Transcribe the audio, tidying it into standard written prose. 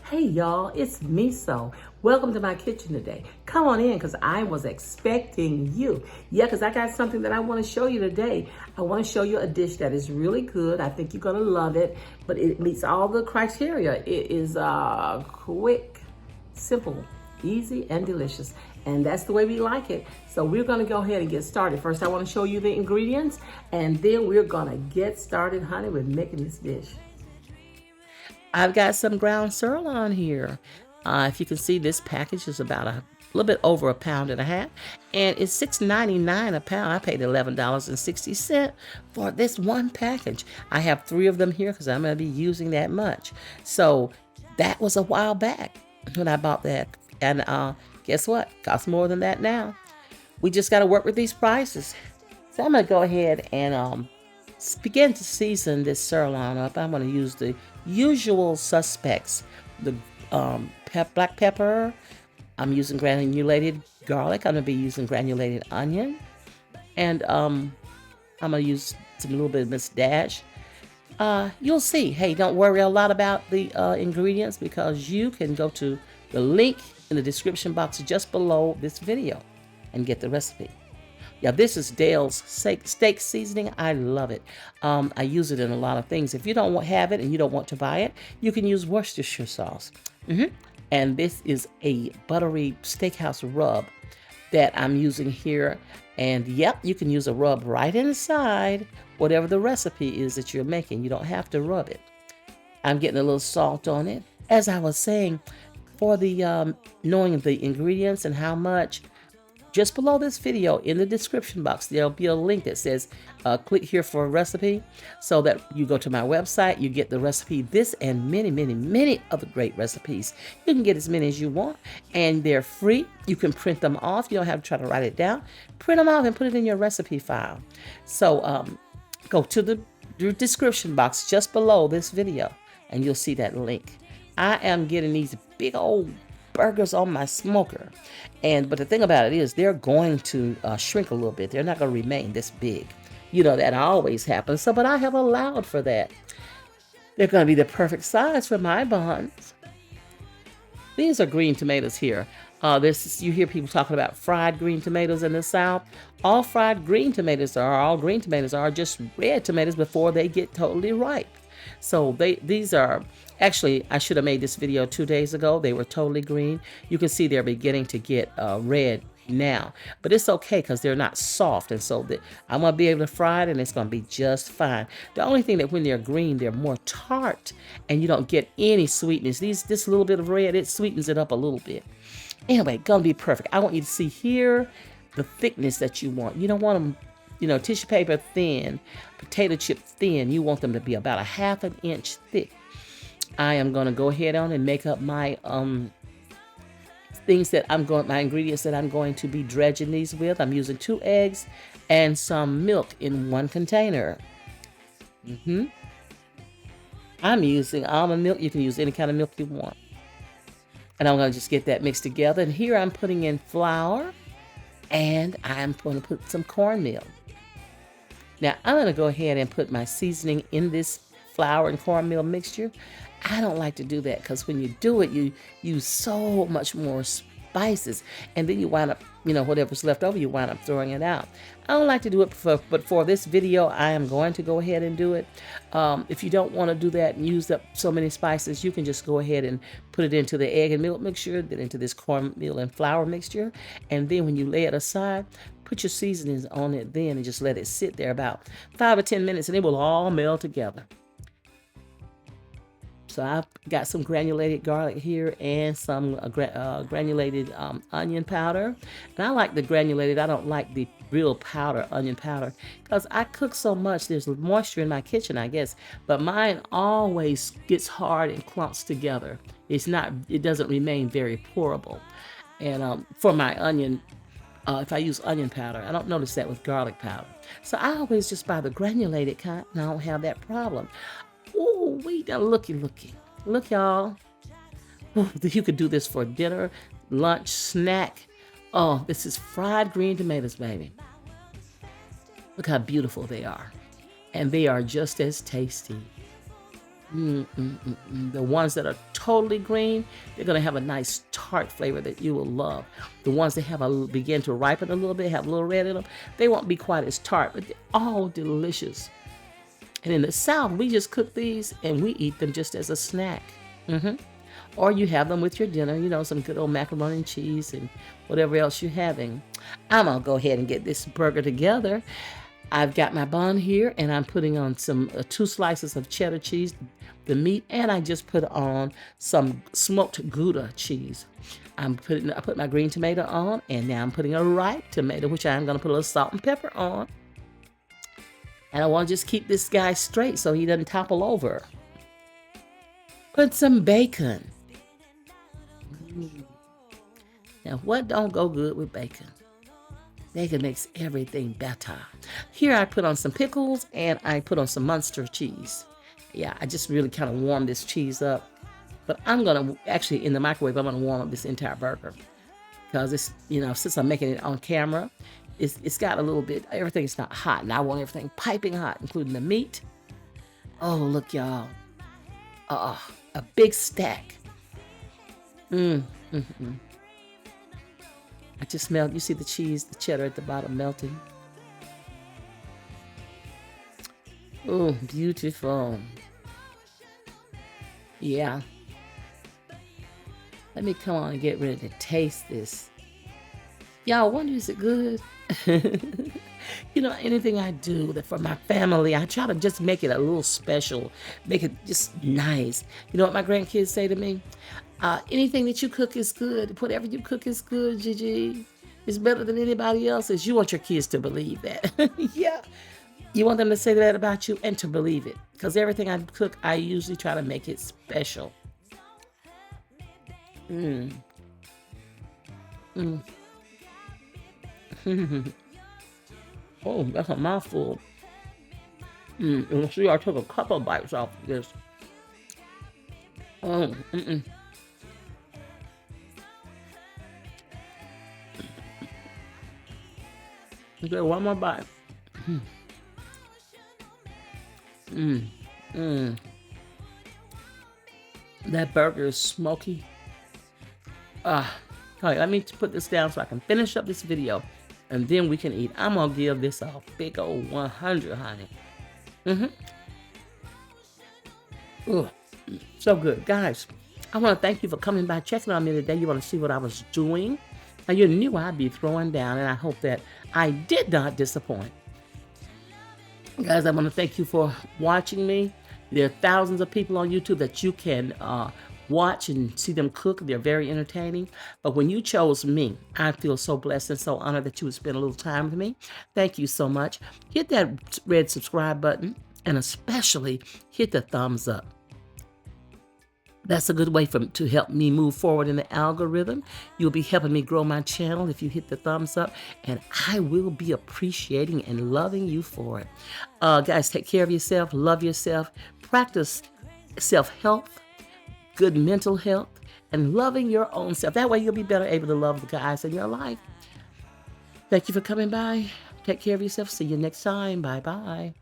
Hey y'all, it's Miso. Welcome to my kitchen today. Come on in because I was expecting you. Yeah, because I got something that I want to show you today. I want to show you a dish that is really good. I think you're going to love it, but it meets all the criteria. It is quick, simple, easy, and delicious. And that's the way we like it. So we're going to go ahead and get started. First, I want to show you the ingredients, and then we're going to get started, honey, with making this dish. I've got some ground sirloin here. If you can see, this package is about a little bit over 1.5 pounds, and it's $6.99 a pound. I paid $11.60 for this one package. I have 3 of them here because I'm going to be using that much. So that was a while back when I bought that, and guess what? Costs more than that now. We just got to work with these prices. So I'm going to go ahead and begin to season this sirloin up. I'm going to use the usual suspects. The black pepper. I'm using granulated garlic. I'm going to be using granulated onion. And I'm going to use a little bit of Miss Dash. You'll see. Hey, don't worry a lot about the ingredients because you can go to the link in the description box just below this video and get the recipe. Yeah, this is Dale's steak seasoning. I love it. I use it in a lot of things. If you don't have it and you don't want to buy it, you can use Worcestershire sauce. And this is a buttery steakhouse rub that I'm using here. And yep, you can use a rub right inside whatever the recipe is that you're making. You don't have to rub it. I'm getting a little salt on it. As I was saying, for the knowing the ingredients and how much, just below this video in the description box, there'll be a link that says click here for a recipe, so that you go to my website, you get the recipe, this and many other great recipes. You can get as many as you want, and they're free. You can print them off. You don't have to try to write it down. Print them off and put it in your recipe file. So go to the description box just below this video, and you'll see that link. I am getting these big old burgers on my smoker, but the thing about it is they're going to shrink a little bit. They're not going to remain this big. You know, that always happens. But I have allowed for that. They're going to be the perfect size for my buns. These are green tomatoes here. You hear people talking about fried green tomatoes in the South. All green tomatoes are just red tomatoes before they get totally ripe. So these are, actually, I should have made this video 2 days ago. They were totally green. You can see they're beginning to get red now, but it's okay because they're not soft, and so I'm going to be able to fry it, and it's going to be just fine. The only thing that when they're green, they're more tart, and you don't get any sweetness. This little bit of red, it sweetens it up a little bit. Anyway, going to be perfect. I want you to see here the thickness that you want. You don't want them, tissue paper thin, potato chip thin. You want them to be about 1/2 inch thick. I am going to go ahead on and make up my my ingredients that I'm going to be dredging these with. I'm using 2 eggs and some milk in 1 container. I'm using almond milk. You can use any kind of milk you want. And I'm going to just get that mixed together. And here I'm putting in flour, and I'm going to put some cornmeal. Now, I'm going to go ahead and put my seasoning in this flour and cornmeal mixture. I don't like to do that because when you do it, you use so much more spices, and then you wind up, whatever's left over, you wind up throwing it out. I don't like to do it, but for this video, I am going to go ahead and do it. If you don't want to do that and use up so many spices, you can just go ahead and put it into the egg and milk mixture, then into this cornmeal and flour mixture, and then when you lay it aside, put your seasonings on it then and just let it sit there about 5 or 10 minutes, and it will all meld together. So I've got some granulated garlic here and some granulated onion powder. And I like the granulated. I don't like the real powder, onion powder, because I cook so much. There's moisture in my kitchen, I guess. But mine always gets hard and clumps together. It doesn't remain very pourable. And for my onion, if I use onion powder, I don't notice that with garlic powder. So I always just buy the granulated kind, and I don't have that problem. Oh, wait, now looky. Look, y'all. Ooh, you could do this for dinner, lunch, snack. Oh, this is fried green tomatoes, baby. Look how beautiful they are. And they are just as tasty. The ones that are totally green, they're going to have a nice tart flavor that you will love. The ones that have begin to ripen a little bit, have a little red in them, they won't be quite as tart, but they're all delicious. And in the South, we just cook these and we eat them just as a snack. Or you have them with your dinner, you know, some good old macaroni and cheese and whatever else you're having. I'm going to go ahead and get this burger together. I've got my bun here, and I'm putting on some 2 slices of cheddar cheese, the meat, and I just put on some smoked Gouda cheese. I put my green tomato on, and now I'm putting a ripe tomato, which I'm going to put a little salt and pepper on. And I want to just keep this guy straight so he doesn't topple over. Put some bacon. Now, what don't go good with bacon? Bacon makes everything better. Here I put on some pickles and I put on some Munster cheese. Yeah, I just really kind of warm this cheese up. But I'm going to, actually in the microwave, I'm going to warm up this entire burger. Because it's, you know, since I'm making it on camera, it's got a little bit, everything's not hot. And I want everything piping hot, including the meat. Oh, look, y'all. A big stack. I just smelled, you see the cheese, the cheddar at the bottom melting. Oh, beautiful. Yeah. Let me come on and get ready to taste this. Y'all wonder, is it good? You know, anything I do that for my family, I try to just make it a little special, make it just nice. You know what my grandkids say to me? Anything that you cook is good. Whatever you cook is good, Gigi. It's better than anybody else's. You want your kids to believe that. Yeah. You want them to say that about you and to believe it. Because everything I cook, I usually try to make it special. Oh, that's a mouthful. And see, I took a couple bites off of this. Okay, one more bite. That burger is smoky. All right, let me put this down so I can finish up this video, and then we can eat. I'm gonna give this a big old 100, honey. So good, guys. I want to thank you for coming by, checking on me today. You want to see what I was doing? Now, you knew I'd be throwing down, and I hope that I did not disappoint. Guys, I want to thank you for watching me. There are thousands of people on YouTube that you can watch and see them cook. They're very entertaining. But when you chose me, I feel so blessed and so honored that you would spend a little time with me. Thank you so much. Hit that red subscribe button, and especially hit the thumbs up. That's a good way to help me move forward in the algorithm. You'll be helping me grow my channel if you hit the thumbs up, and I will be appreciating and loving you for it. Guys, take care of yourself, love yourself, practice self-health, good mental health, and loving your own self. That way you'll be better able to love the guys in your life. Thank you for coming by. Take care of yourself. See you next time. Bye-bye.